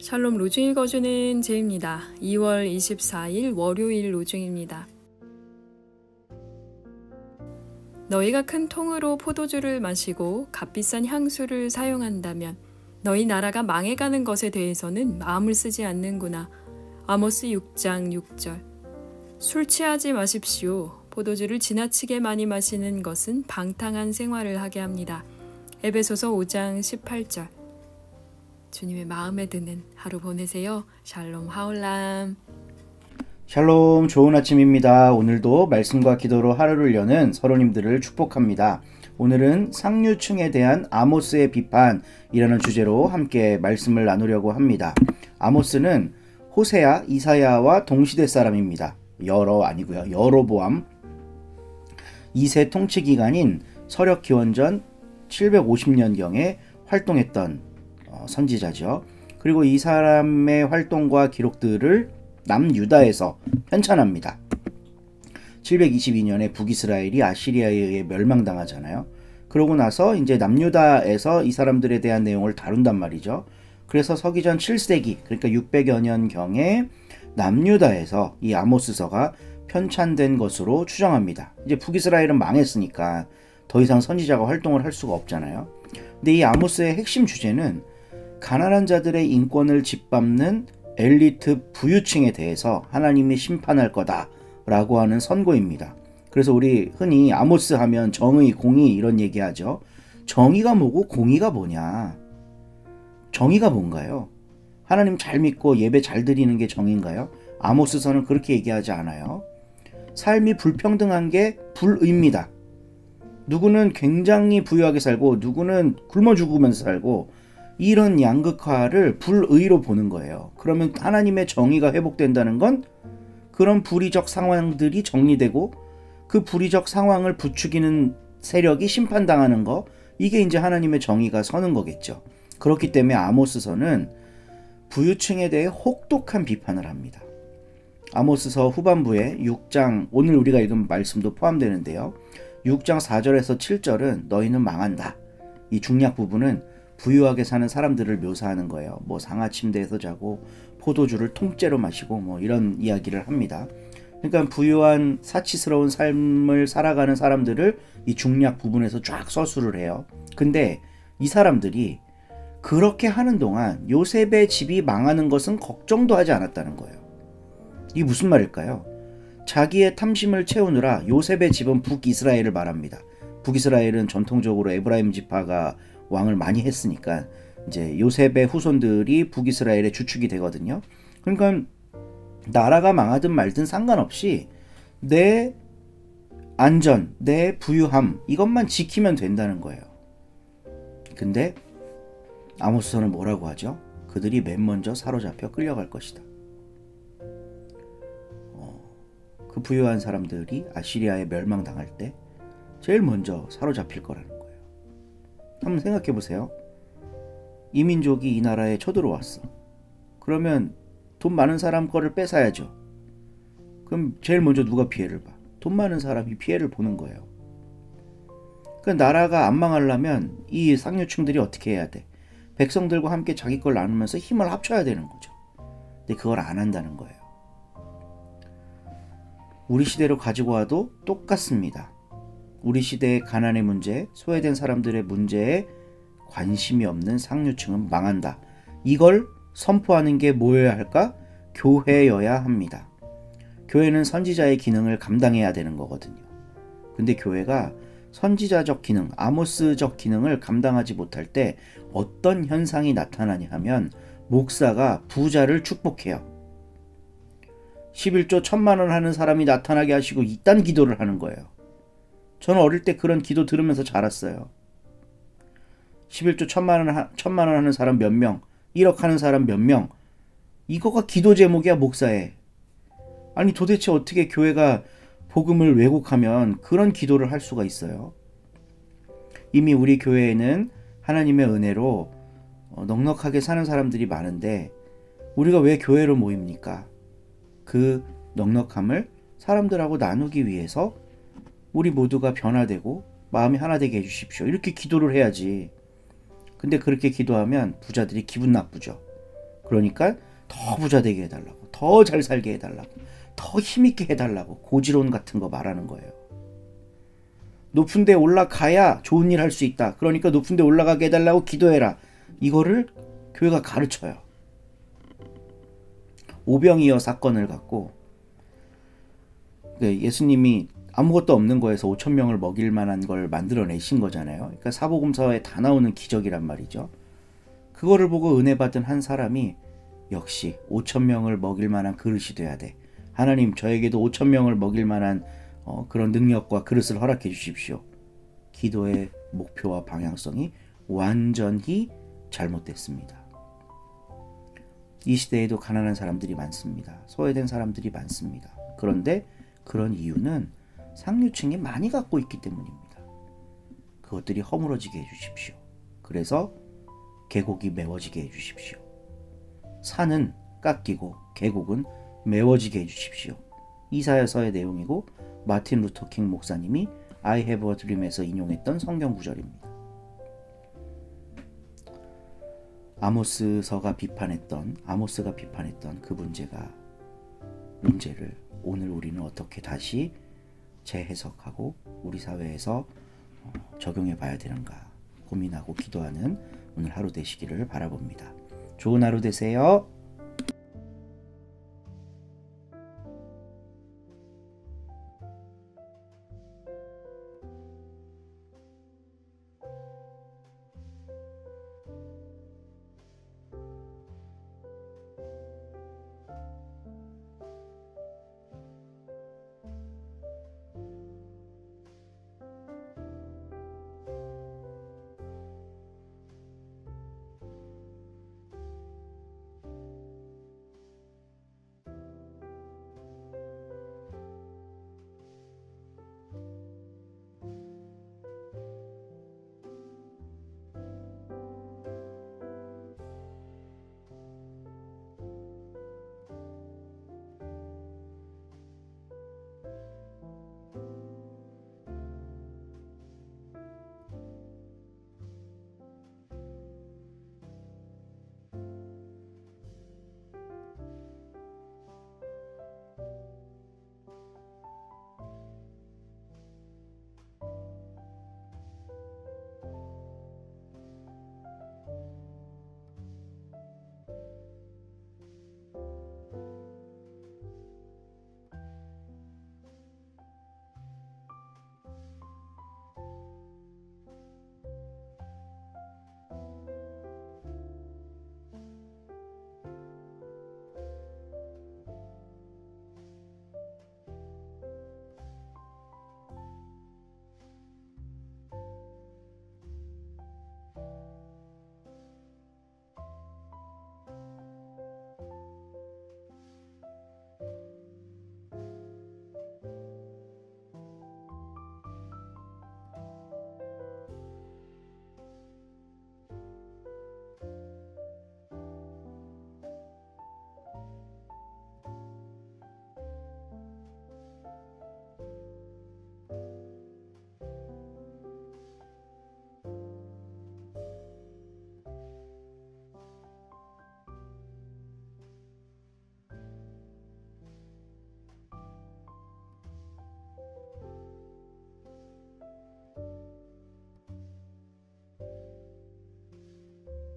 샬롬 로중 읽어주는 제입니다. 2월 24일 월요일 로중입니다. 너희가 큰 통으로 포도주를 마시고 값비싼 향수를 사용한다면 너희 나라가 망해가는 것에 대해서는 마음을 쓰지 않는구나. 아모스 6장 6절. 술 취하지 마십시오. 포도주를 지나치게 많이 마시는 것은 방탕한 생활을 하게 합니다. 에베소서 5장 18절. 주님의 마음에 드는 하루 보내세요. 샬롬 하올람. 샬롬, 좋은 아침입니다. 오늘도 말씀과 기도로 하루를 여는 서로님들을 축복합니다. 오늘은 상류층에 대한 아모스의 비판이라는 주제로 함께 말씀을 나누려고 합니다. 아모스는 호세아, 이사야와 동시대 사람입니다. 여로보암 2세 통치 기간인 서력 기원전 750년경에 활동했던 선지자죠. 그리고 이 사람의 활동과 기록들을 남유다에서 편찬합니다. 722년에 북이스라엘이 아시리아에 의해 멸망당하잖아요. 그러고 나서 이제 남유다에서 이 사람들에 대한 내용을 다룬단 말이죠. 그래서 서기전 7세기, 그러니까 600여 년경에 남유다에서 이 아모스서가 편찬된 것으로 추정합니다. 이제 북이스라엘은 망했으니까 더 이상 선지자가 활동을 할 수가 없잖아요. 근데 이 아모스의 핵심 주제는 가난한 자들의 인권을 짓밟는 엘리트 부유층에 대해서 하나님이 심판할 거다라고 하는 선고입니다. 그래서 우리 흔히 아모스 하면 정의, 공의 이런 얘기하죠. 정의가 뭐고 공의가 뭐냐? 정의가 뭔가요? 하나님 잘 믿고 예배 잘 드리는 게 정의인가요? 아모스서는 그렇게 얘기하지 않아요. 삶이 불평등한 게 불의입니다. 누구는 굉장히 부유하게 살고 누구는 굶어 죽으면서 살고 이런 양극화를 불의로 보는 거예요. 그러면 하나님의 정의가 회복된다는 건 그런 불의적 상황들이 정리되고 그 불의적 상황을 부추기는 세력이 심판당하는 거, 이게 이제 하나님의 정의가 서는 거겠죠. 그렇기 때문에 아모스서는 부유층에 대해 혹독한 비판을 합니다. 아모스서 후반부에 6장, 오늘 우리가 읽은 말씀도 포함되는데요. 6장 4절에서 7절은 너희는 망한다. 이 중약 부분은 부유하게 사는 사람들을 묘사하는 거예요. 뭐 상하 침대에서 자고 포도주를 통째로 마시고 뭐 이런 이야기를 합니다. 그러니까 부유한 사치스러운 삶을 살아가는 사람들을 이 중약 부분에서 쫙 서술을 해요. 근데 이 사람들이 그렇게 하는 동안 요셉의 집이 망하는 것은 걱정도 하지 않았다는 거예요. 이게 무슨 말일까요? 자기의 탐심을 채우느라 요셉의 집은 북이스라엘을 말합니다. 북이스라엘은 전통적으로 에브라임 지파가 왕을 많이 했으니까 이제 요셉의 후손들이 북이스라엘의 주축이 되거든요. 그러니까 나라가 망하든 말든 상관없이 내 안전, 내 부유함 이것만 지키면 된다는 거예요. 근데 아모스서는 뭐라고 하죠? 그들이 맨 먼저 사로잡혀 끌려갈 것이다. 그 부유한 사람들이 아시리아에 멸망당할 때 제일 먼저 사로잡힐 거라는 거예요. 한번 생각해 보세요. 이 민족이 이 나라에 쳐들어왔어. 그러면 돈 많은 사람 거를 뺏어야죠. 그럼 제일 먼저 누가 피해를 봐? 돈 많은 사람이 피해를 보는 거예요. 그러니까 나라가 안 망하려면 이 상류층들이 어떻게 해야 돼? 백성들과 함께 자기 걸 나누면서 힘을 합쳐야 되는 거죠. 근데 그걸 안 한다는 거예요. 우리 시대로 가지고 와도 똑같습니다. 우리 시대의 가난의 문제, 소외된 사람들의 문제에 관심이 없는 상류층은 망한다. 이걸 선포하는 게 뭐여야 할까? 교회여야 합니다. 교회는 선지자의 기능을 감당해야 되는 거거든요. 근데 교회가 선지자적 기능, 아모스적 기능을 감당하지 못할 때 어떤 현상이 나타나냐 하면 목사가 부자를 축복해요. 11조 1,000만 원 하는 사람이 나타나게 하시고 이딴 기도를 하는 거예요. 저는 어릴 때 그런 기도 들으면서 자랐어요. 11조 1,000만 원 하는 사람 몇 명, 1억 하는 사람 몇 명, 이거가 기도 제목이야 목사에. 아니 도대체 어떻게 교회가 복음을 왜곡하면 그런 기도를 할 수가 있어요? 이미 우리 교회에는 하나님의 은혜로 넉넉하게 사는 사람들이 많은데 우리가 왜 교회로 모입니까? 그 넉넉함을 사람들하고 나누기 위해서 우리 모두가 변화되고 마음이 하나 되게 해주십시오. 이렇게 기도를 해야지. 근데 그렇게 기도하면 부자들이 기분 나쁘죠. 그러니까 더 부자 되게 해달라고, 더 잘 살게 해달라고, 더 힘있게 해달라고 고지론 같은 거 말하는 거예요. 높은 데 올라가야 좋은 일 할 수 있다. 그러니까 높은 데 올라가게 해달라고 기도해라. 이거를 교회가 가르쳐요. 오병이어 사건을 갖고 예수님이 아무것도 없는 거에서 5천 명을 먹일 만한 걸 만들어내신 거잖아요. 그러니까 사복음서에 다 나오는 기적이란 말이죠. 그거를 보고 은혜 받은 한 사람이 역시 5천 명을 먹일 만한 그릇이 돼야 돼. 하나님, 저에게도 5천 명을 먹일 만한 그런 능력과 그릇을 허락해 주십시오. 기도의 목표와 방향성이 완전히 잘못됐습니다. 이 시대에도 가난한 사람들이 많습니다. 소외된 사람들이 많습니다. 그런데 그런 이유는 상류층이 많이 갖고 있기 때문입니다. 그것들이 허물어지게 해주십시오. 그래서 계곡이 메워지게 해주십시오. 산은 깎이고 계곡은 메워지게 해주십시오. 이사야서의 내용이고 마틴 루터 킹 목사님이 I have a dream에서 인용했던 성경 구절입니다. 아모스가 비판했던 그 문제를 오늘 우리는 어떻게 다시 재해석하고 우리 사회에서 적용해 봐야 되는가 고민하고 기도하는 오늘 하루 되시기를 바라봅니다. 좋은 하루 되세요.